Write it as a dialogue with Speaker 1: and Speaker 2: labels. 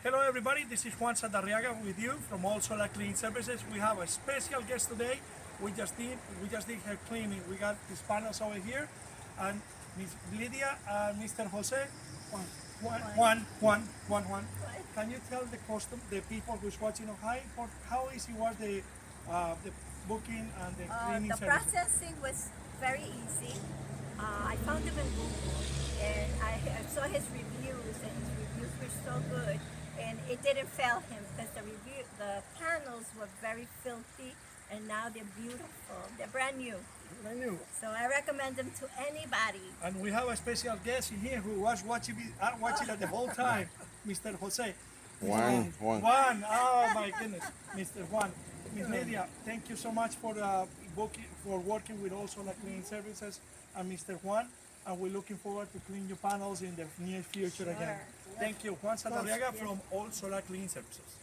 Speaker 1: Hello everybody, this is Juan Sadarriaga with you from All Solar Cleaning Services. We have a special guest today. We just did her cleaning. We got these panels over here, and Miss Lydia and Mr. Jose. Juan. Can you tell the people who's watching how easy was the booking and the cleaning
Speaker 2: The
Speaker 1: services?
Speaker 2: processing was very easy. I found him in Google and I saw his reviews, and his reviews were so good, and it didn't fail him because the panels were very filthy, and now they're beautiful. They're brand new.
Speaker 1: Brand new.
Speaker 2: So I recommend them to anybody.
Speaker 1: And we have a special guest in here who was watching it the whole time, Mr. Jose.
Speaker 3: Juan.
Speaker 1: Juan, oh my goodness, Mr. Juan. Miss Lydia, thank you so much for working with All Solar Cleaning Services and Mr. Juan. And we're looking forward to clean your panels in the near future again.
Speaker 2: Sure.
Speaker 1: Thank you, Juan Sadarriaga from All Solar Cleaning Services.